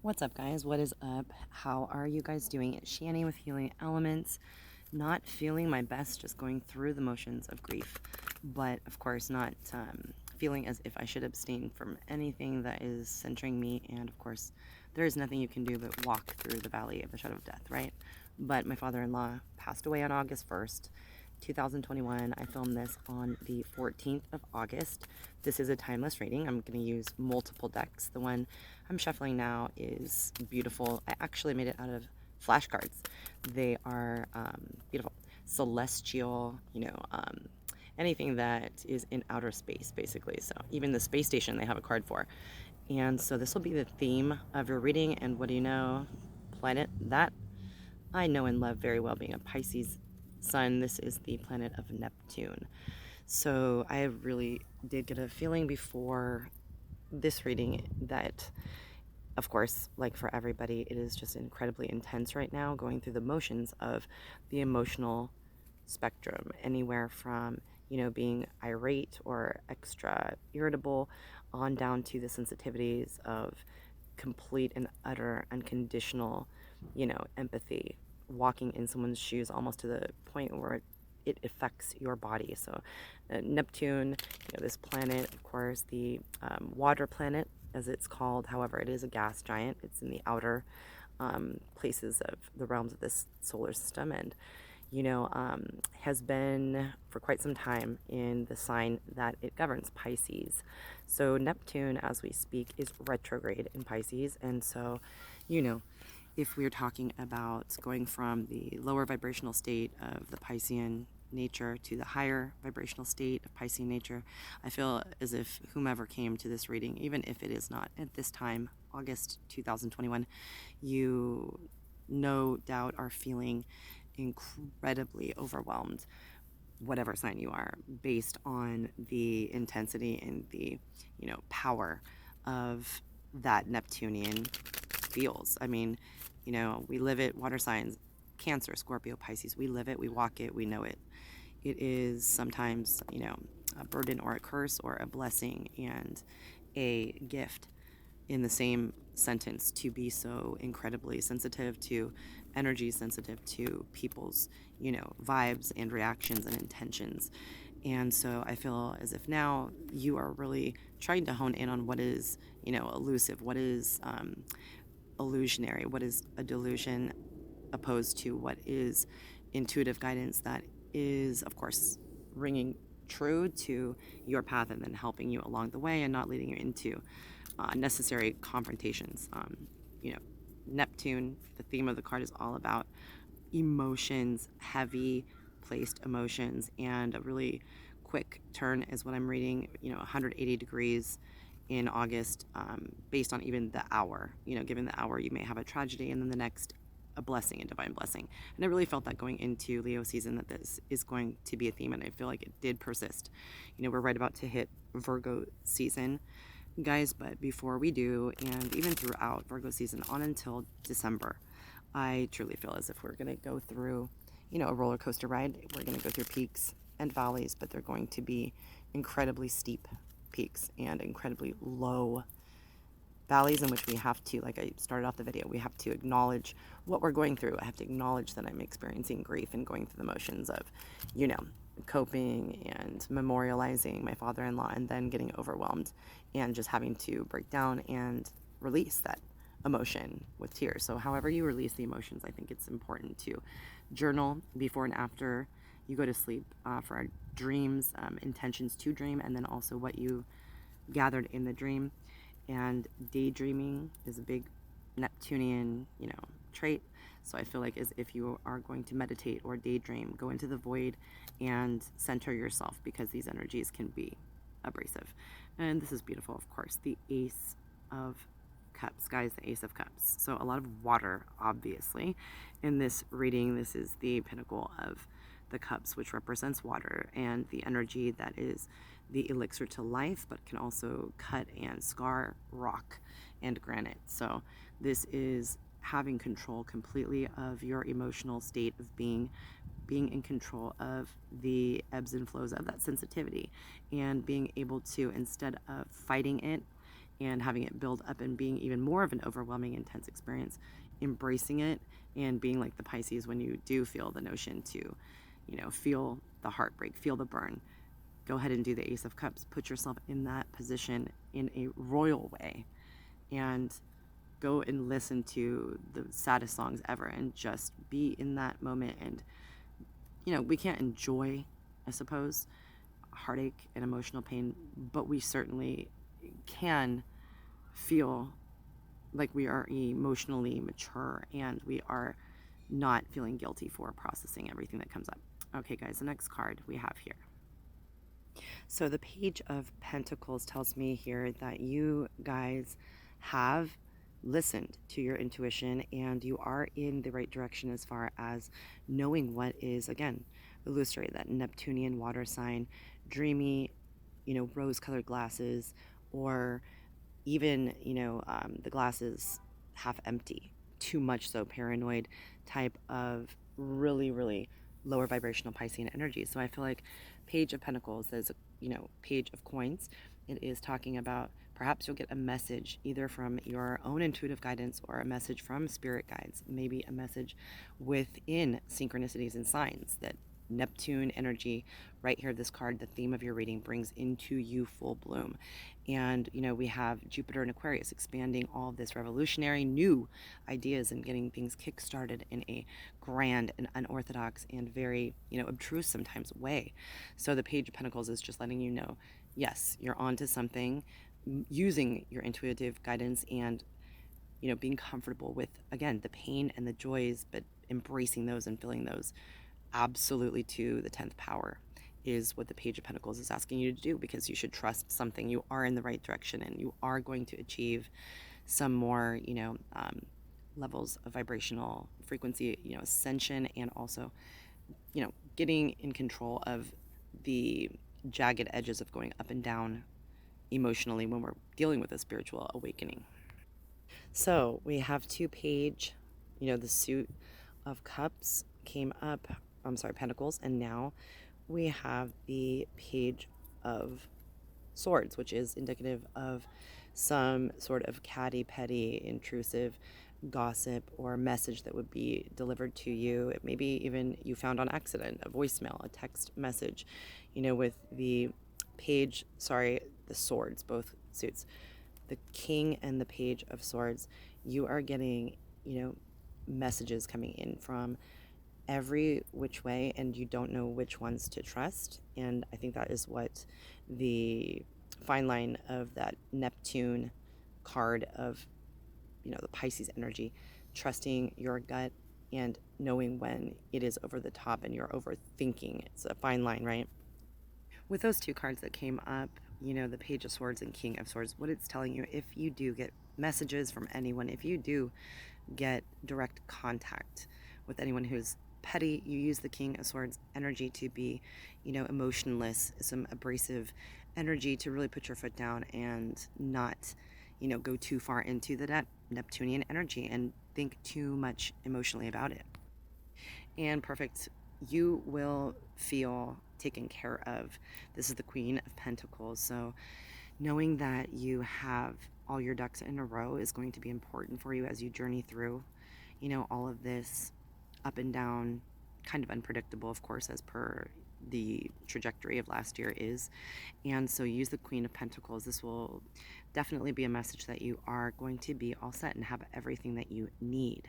What's up, guys? What is up? How are you guys doing? It's Shani with Healing Elements. Not feeling my best, just going through the motions of grief, but of course, not feeling as if I should abstain from anything that is centering me. And of course, there is nothing you can do but walk through the valley of the shadow of death, right? But my father in law passed away on August 1st. 2021. I filmed this on the 14th of August. This is a timeless reading. I'm going to use multiple decks. The one I'm shuffling now is beautiful. I actually made it out of flashcards. They are beautiful, celestial, anything that is in outer space, basically. So even the space station, they have a card for. And so this will be the theme of your reading. And what do you know? Planet that I know and love very well, being a Pisces sun. This is the planet of Neptune. So I really did get a feeling before this reading that, of course, like for everybody, it is just incredibly intense right now, going through the motions of the emotional spectrum, anywhere from, being irate or extra irritable on down to the sensitivities of complete and utter unconditional, empathy, walking in someone's shoes almost to the point where it affects your body. So Neptune, this planet, of course, the water planet, as it's called. However, it is a gas giant. It's in the outer places of the realms of this solar system, and has been for quite some time in the sign that it governs, Pisces. So Neptune, as we speak, is retrograde in Pisces. And so, if we're talking about going from the lower vibrational state of the Piscean nature to the higher vibrational state of Piscean nature, I feel as if whomever came to this reading, even if it is not at this time, August 2021, you no doubt are feeling incredibly overwhelmed, whatever sign you are, based on the intensity and the power of that Neptunian feels. I mean, we live it. Water signs, Cancer, Scorpio, Pisces, we live it, we walk it, we know it. It is sometimes a burden or a curse, or a blessing and a gift in the same sentence, to be so incredibly sensitive to energy, sensitive to people's, vibes and reactions and intentions. And so I feel as if now you are really trying to hone in on what is, elusive, what is illusionary, what is a delusion, opposed to what is intuitive guidance that is, of course, ringing true to your path and then helping you along the way and not leading you into necessary confrontations. Neptune, the theme of the card is all about emotions, heavy placed emotions, and a really quick turn is what I'm reading, 180 degrees in August, based on even the hour. Given the hour, you may have a tragedy, and then the next, a blessing, a divine blessing. And I really felt that going into Leo season, that this is going to be a theme, and I feel like it did persist. We're right about to hit Virgo season, guys, but before we do, and even throughout Virgo season on until December, I truly feel as if we're going to go through, a roller coaster ride. We're going to go through peaks and valleys, but they're going to be incredibly steep peaks and incredibly low valleys, in which we have to, like I started off the video, we have to acknowledge what we're going through. I have to acknowledge that I'm experiencing grief and going through the motions of, coping and memorializing my father-in-law, and then getting overwhelmed and just having to break down and release that emotion with tears. So however you release the emotions, I think it's important to journal before and after you go to sleep, for our dreams, intentions to dream, and then also what you gathered in the dream. And daydreaming is a big Neptunian, trait. So I feel like as if you are going to meditate or daydream, go into the void and center yourself, because these energies can be abrasive. And this is beautiful, of course. The Ace of Cups, guys, the Ace of Cups. So a lot of water, obviously. In this reading, this is the pinnacle of the cups, which represents water and the energy that is the elixir to life, but can also cut and scar rock and granite. So this is having control completely of your emotional state of being in control of the ebbs and flows of that sensitivity, and being able to, instead of fighting it and having it build up and being even more of an overwhelming, intense experience, embracing it and being like the Pisces when you do feel the notion to, feel the heartbreak, feel the burn. Go ahead and do the Ace of Cups. Put yourself in that position in a royal way and go and listen to the saddest songs ever and just be in that moment. And, we can't enjoy, I suppose, heartache and emotional pain, but we certainly can feel like we are emotionally mature and we are not feeling guilty for processing everything that comes up. Okay, guys, the next card we have here. So the Page of Pentacles tells me here that you guys have listened to your intuition and you are in the right direction as far as knowing what is, again, illustrated, that Neptunian water sign, dreamy, rose-colored glasses, or even, the glasses half empty, too much so paranoid type of really, really lower vibrational Piscean energy. So I feel like Page of Pentacles is, Page of Coins. It is talking about perhaps you'll get a message either from your own intuitive guidance or a message from spirit guides, maybe a message within synchronicities and signs that Neptune energy right here, this card, the theme of your reading, brings into you full bloom. And, we have Jupiter and Aquarius expanding all of this revolutionary new ideas and getting things kick-started in a grand and unorthodox and very, obtruse sometimes way. So the Page of Pentacles is just letting you know, yes, you're onto something, using your intuitive guidance and, being comfortable with, again, the pain and the joys, but embracing those and feeling those absolutely to the 10th power is what the Page of Pentacles is asking you to do, because you should trust something. You are in the right direction and you are going to achieve some more, levels of vibrational frequency, ascension, and also, getting in control of the jagged edges of going up and down emotionally when we're dealing with a spiritual awakening. So we have two page, the suit of cups came up, pentacles, and now we have the Page of Swords, which is indicative of some sort of catty, petty, intrusive gossip or message that would be delivered to you. It maybe even you found on accident, a voicemail, a text message, with the the swords, both suits, the King and the Page of Swords. You are getting, messages coming in from every which way and you don't know which ones to trust. And I think that is what the fine line of that Neptune card of, the Pisces energy, trusting your gut and knowing when it is over the top and you're overthinking. It's a fine line, right? With those two cards that came up, the Page of Swords and King of Swords, what it's telling you, if you do get messages from anyone, if you do get direct contact with anyone who's petty, you use the King of Swords energy to be, emotionless, some abrasive energy to really put your foot down and not, go too far into the Neptunian energy and think too much emotionally about it. And perfect, you will feel taken care of. This is the Queen of Pentacles. So knowing that you have all your ducks in a row is going to be important for you as you journey through, all of this up and down, kind of unpredictable, of course, as per the trajectory of last year is. And so use the Queen of Pentacles. This will definitely be a message that you are going to be all set and have everything that you need.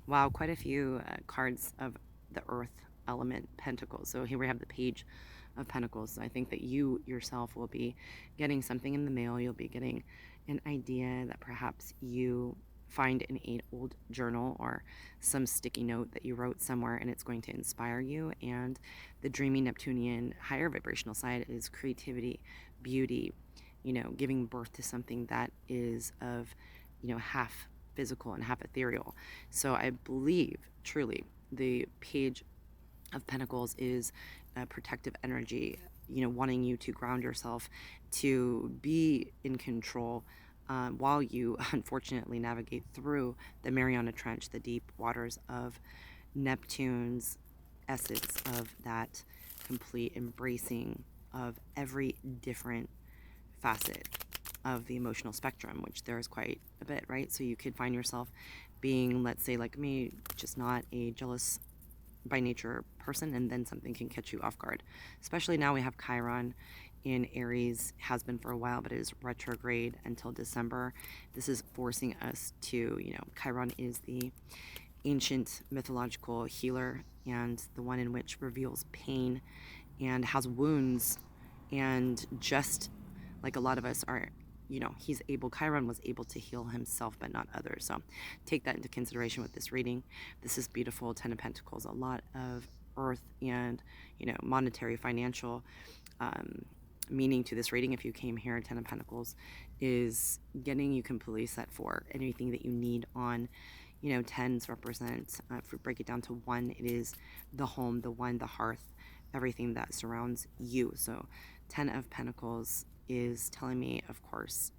Wow, quite a few cards of the earth element pentacles. So here we have the Page of Pentacles. So I think that you yourself will be getting something in the mail. You'll be getting an idea that perhaps you find in an old journal or some sticky note that you wrote somewhere, and it's going to inspire you. And the dreamy Neptunian higher vibrational side is creativity, beauty, giving birth to something that is of, half physical and half ethereal. So I believe truly the Page of Pentacles is a protective energy, wanting you to ground yourself, to be in control while you unfortunately navigate through the Mariana Trench, the deep waters of Neptune's essence of that complete embracing of every different facet of the emotional spectrum, which there is quite a bit, right? So you could find yourself being, let's say, like me, just not a jealous by nature person, and then something can catch you off guard. Especially now we have Chiron in Aries, has been for a while, but it is retrograde until December. This is forcing us to, Chiron is the ancient mythological healer and the one in which reveals pain and has wounds, and just like a lot of us are, Chiron was able to heal himself but not others. So take that into consideration with this reading. This is beautiful. 10 of Pentacles, a lot of earth and monetary, financial meaning to this reading. If you came here, 10 of Pentacles is getting you completely set for anything that you need on. Tens represent, if we break it down to one, it is the home, the one, the hearth, everything that surrounds you. So 10 of Pentacles is telling me, of course,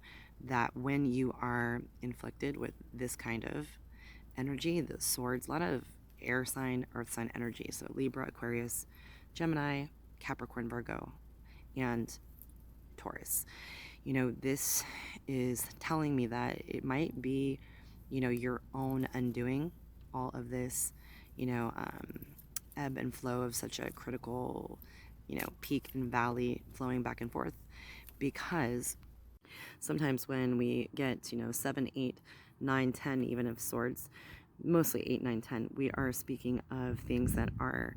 that when you are inflicted with this kind of energy, the swords, a lot of air sign, earth sign energy. So Libra, Aquarius, Gemini, Capricorn, Virgo, and Taurus. This is telling me that it might be, your own undoing all of this, ebb and flow of such a critical, peak and valley flowing back and forth. Because sometimes when we get, 7, 8, 9, 10, even of swords, mostly 8, 9, 10, we are speaking of things that are,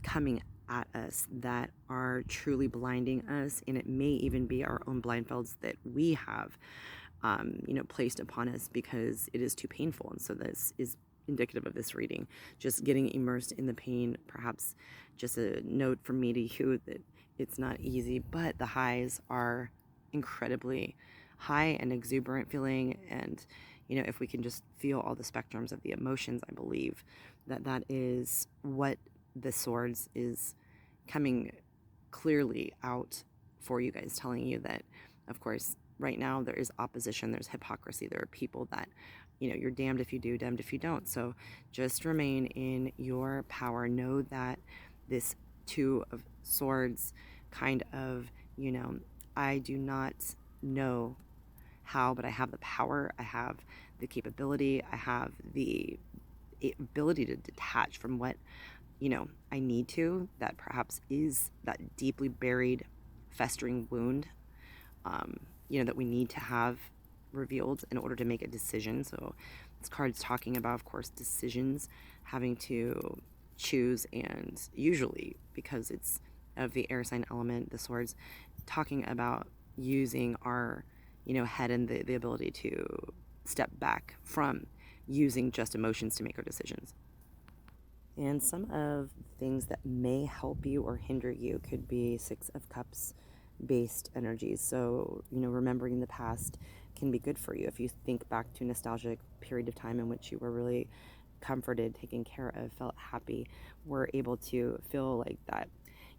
coming at us, that are truly blinding us, and it may even be our own blindfolds that we have placed upon us because it is too painful. And so this is indicative of this reading, just getting immersed in the pain. Perhaps just a note from me to you that it's not easy, but the highs are incredibly high and exuberant feeling. And if we can just feel all the spectrums of the emotions, I believe that is what the swords is coming clearly out for you guys, telling you that, of course, right now there is opposition, there's hypocrisy, there are people that, you're damned if you do, damned if you don't. So just remain in your power. Know that this Two of Swords kind of, I do not know how, but I have the power, I have the capability, I have the ability to detach from what, I need to, that perhaps is that deeply buried, festering wound, that we need to have revealed in order to make a decision. So this card's talking about, of course, decisions, having to choose, and usually, because it's of the air sign element, the swords, talking about using our, head and the ability to step back from using just emotions to make our decisions. And some of things that may help you or hinder you could be Six of Cups based energies. So, remembering the past can be good for you. If you think back to a nostalgic period of time in which you were really comforted, taken care of, felt happy, were able to feel like that.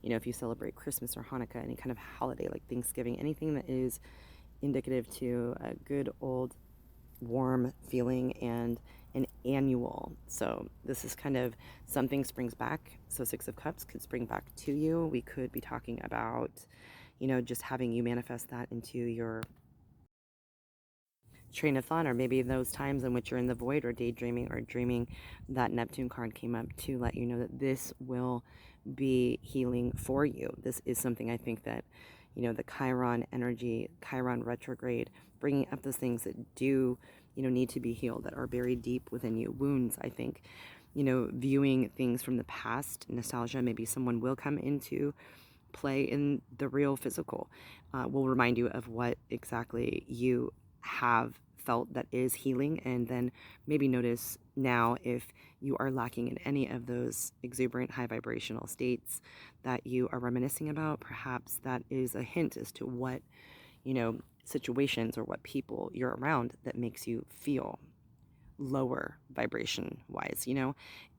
If you celebrate Christmas or Hanukkah, any kind of holiday like Thanksgiving, anything that is indicative to a good old warm feeling and an annual. So this is kind of something springs back. So Six of Cups could spring back to you. We could be talking about, just having you manifest that into your train of thought, or maybe those times in which you're in the void or daydreaming or dreaming. That Neptune card came up to let you know that this will be healing for you. This is something I think that, the Chiron energy, Chiron retrograde, bringing up those things that do, need to be healed, that are buried deep within you. Wounds, I think, viewing things from the past, nostalgia, maybe someone will come into play in the real physical, will remind you of what exactly you have felt that is healing, and then maybe notice now if you are lacking in any of those exuberant high vibrational states that you are reminiscing about. Perhaps that is a hint as to what, situations or what people you're around that makes you feel lower vibration wise,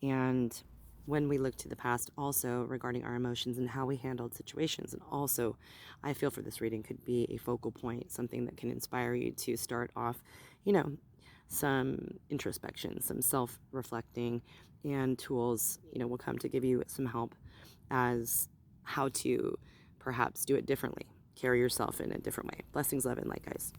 and when we look to the past also regarding our emotions and how we handled situations. And also, I feel for this reading could be a focal point, something that can inspire you to start off, some introspection, some self-reflecting, and tools, will come to give you some help as how to perhaps do it differently. carry yourself in a different way. Blessings, love, and light, guys.